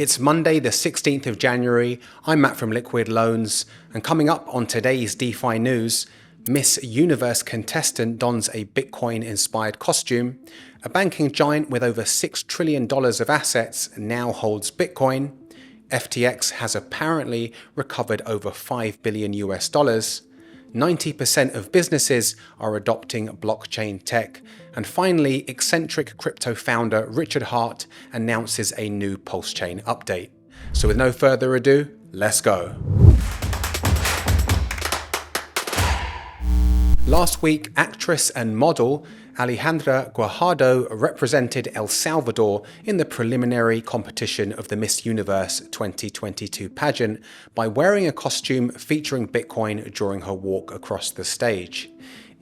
It's Monday, the 16th of January. I'm Matt from Liquid Loans, and coming up on today's DeFi news, Miss Universe contestant dons a Bitcoin-inspired costume, a banking giant with over $6 trillion of assets now holds Bitcoin, FTX has apparently recovered over $5 billion US, 90% of businesses are adopting blockchain tech, and finally, eccentric crypto founder Richard Hart announces a new PULSECHAIN update. So with no further ado, let's go. Last week, actress and model Alejandra Guajardo represented El Salvador in the preliminary competition of the Miss Universe 2022 pageant by wearing a costume featuring Bitcoin during her walk across the stage.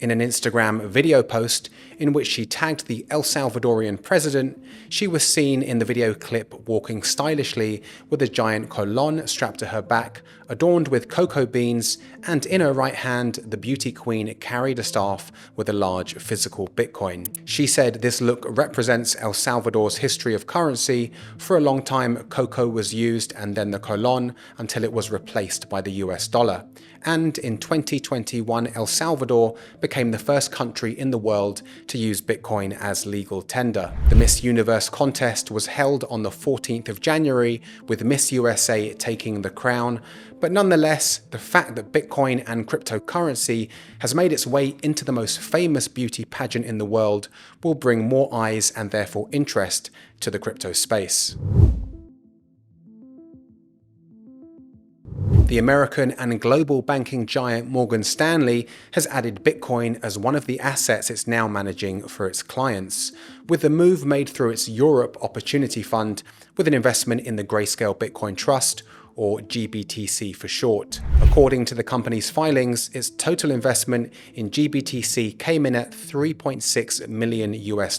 In an Instagram video post in which she tagged the El Salvadorian president, she was seen in the video clip walking stylishly with a giant colon strapped to her back, adorned with cocoa beans, and in her right hand, the beauty queen carried a staff with a large physical Bitcoin. She said this look represents El Salvador's history of currency. For a long time, cocoa was used and then the colon until it was replaced by the US dollar. And in 2021, El Salvador became the first country in the world to use Bitcoin as legal tender. The Miss Universe contest was held on the 14th of January, with Miss USA taking the crown. But nonetheless, the fact that Bitcoin and cryptocurrency has made its way into the most famous beauty pageant in the world will bring more eyes and therefore interest to the crypto space. The American and global banking giant Morgan Stanley has added Bitcoin as one of the assets it's now managing for its clients, with the move made through its Europe Opportunity Fund with an investment in the Grayscale Bitcoin Trust, or GBTC for short. According to the company's filings, its total investment in GBTC came in at $3.6 million US,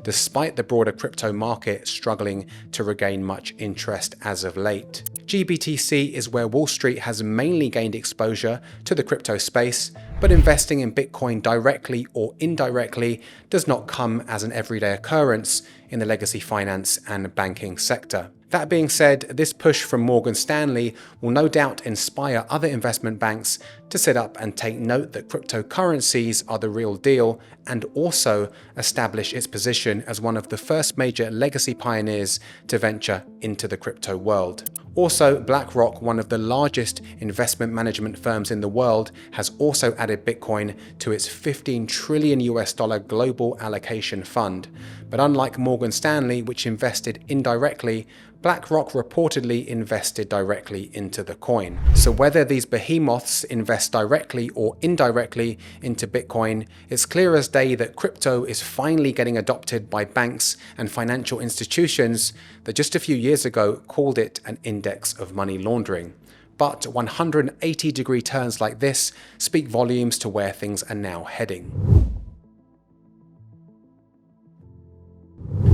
despite the broader crypto market struggling to regain much interest as of late. GBTC is where Wall Street has mainly gained exposure to the crypto space, but investing in Bitcoin directly or indirectly does not come as an everyday occurrence in the legacy finance and banking sector. That being said, this push from Morgan Stanley will no doubt inspire other investment banks to sit up and take note that cryptocurrencies are the real deal, and also establish its position as one of the first major legacy pioneers to venture into the crypto world. Also, BlackRock, one of the largest investment management firms in the world, has also added Bitcoin to its $15 trillion US global allocation fund. But unlike Morgan Stanley, which invested indirectly, BlackRock reportedly invested directly into the coin. So whether these behemoths invest directly or indirectly into Bitcoin, it's clear as day that crypto is finally getting adopted by banks and financial institutions that just a few years ago called it an index of money laundering. But 180-degree turns like this speak volumes to where things are now heading.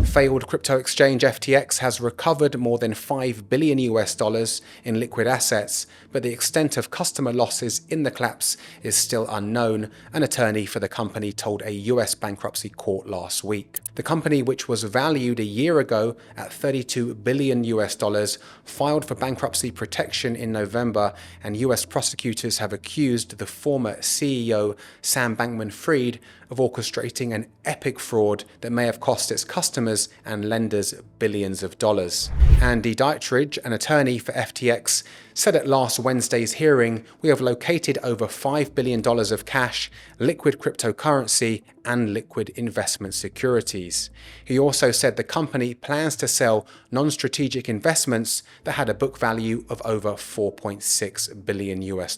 Failed crypto exchange FTX has recovered more than $5 billion US in liquid assets, but the extent of customer losses in the collapse is still unknown, an attorney for the company told a US bankruptcy court last week. The company, which was valued a year ago at $32 billion US, filed for bankruptcy protection in November, and US prosecutors have accused the former CEO, Sam Bankman-Fried, of orchestrating an epic fraud that may have cost its customers and lenders billions of dollars. Andy Dietrich, an attorney for FTX, said at last Wednesday's hearing, "We have located over $5 billion of cash, liquid cryptocurrency, and liquid investment securities." He also said the company plans to sell non-strategic investments that had a book value of over $4.6 billion US.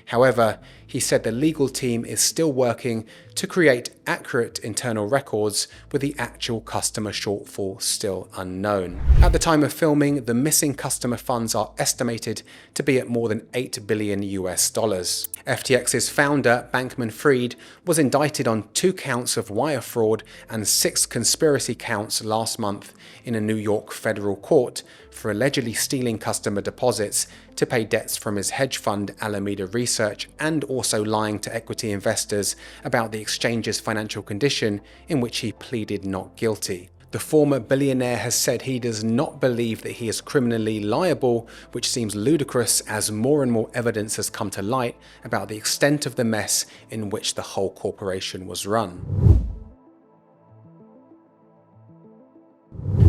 However, he said the legal team is still working to create accurate internal records, with the actual customer shortfall still unknown. At the time of filming, the missing customer funds are estimated to be at more than $8 billion US. FTX's founder, Bankman-Fried, was indicted on 2 counts of wire fraud and 6 conspiracy counts last month in a New York federal court for allegedly stealing customer deposits to pay debts from his hedge fund Alameda Research, and also lying to equity investors about the exchange's financial condition, in which he pleaded not guilty. The former billionaire has said he does not believe that he is criminally liable, which seems ludicrous as more and more evidence has come to light about the extent of the mess in which the whole corporation was run.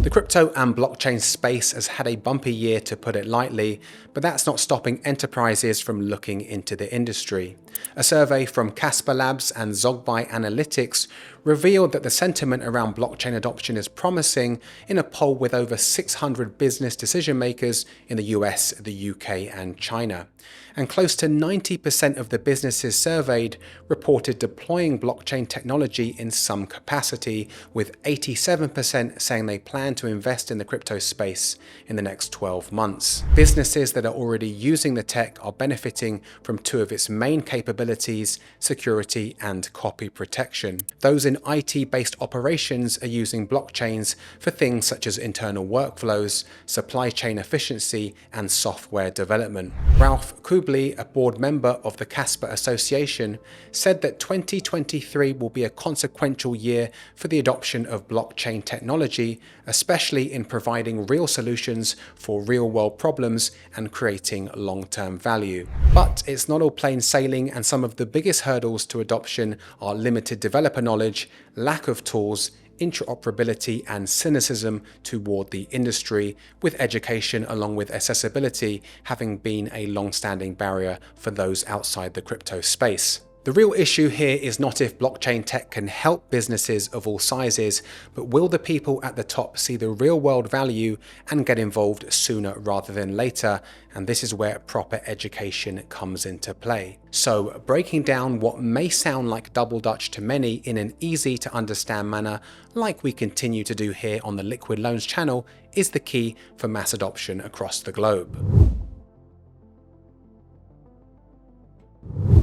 The crypto and blockchain space has had a bumpy year, to put it lightly, but that's not stopping enterprises from looking into the industry. A survey from Casper Labs and Zogby Analytics revealed that the sentiment around blockchain adoption is promising in a poll with over 600 business decision makers in the US, the UK and China. And close to 90% of the businesses surveyed reported deploying blockchain technology in some capacity, with 87% saying they plan to invest in the crypto space in the next 12 months. Businesses that are already using the tech are benefiting from two of its main capabilities: security and copy protection. Those in IT-based operations are using blockchains for things such as internal workflows, supply chain efficiency, and software development. Ralph Kubli, a board member of the Casper Association, said that 2023 will be a consequential year for the adoption of blockchain technology, especially in providing real solutions for real-world problems and creating long-term value. But it's not all plain sailing, and some of the biggest hurdles to adoption are limited developer knowledge, lack of tools, interoperability and cynicism toward the industry, with education along with accessibility having been a long-standing barrier for those outside the crypto space. The real issue here is not if blockchain tech can help businesses of all sizes, but will the people at the top see the real-world value and get involved sooner rather than later? And this is where proper education comes into play. So, breaking down what may sound like double dutch to many in an easy to understand manner, like we continue to do here on the Liquid Loans channel, is the key for mass adoption across the globe.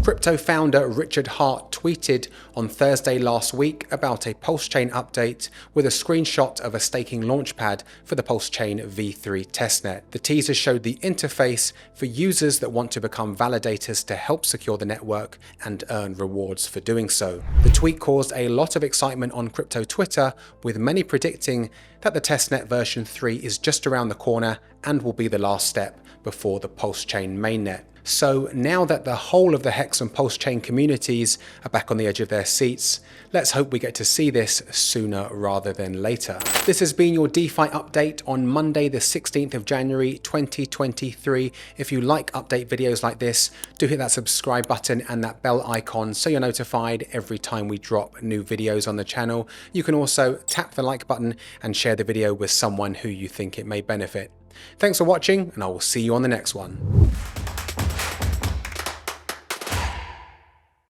Crypto founder Richard Hart tweeted on Thursday last week about a PulseChain update with a screenshot of a staking launchpad for the PulseChain v3 testnet. The teaser showed the interface for users that want to become validators to help secure the network and earn rewards for doing so. The tweet caused a lot of excitement on crypto Twitter, with many predicting that the testnet version 3 is just around the corner and will be the last step before the PulseChain mainnet. So now that the whole of the Hex and PulseChain communities are back on the edge of their seats, let's hope we get to see this sooner rather than later. This has been your DeFi update on Monday the 16th of January 2023. If you like update videos like this, do hit that subscribe button and that bell icon so you're notified every time we drop new videos on the channel. You can also tap the like button and share the video with someone who you think it may benefit. Thanks for watching, and I will see you on the next one.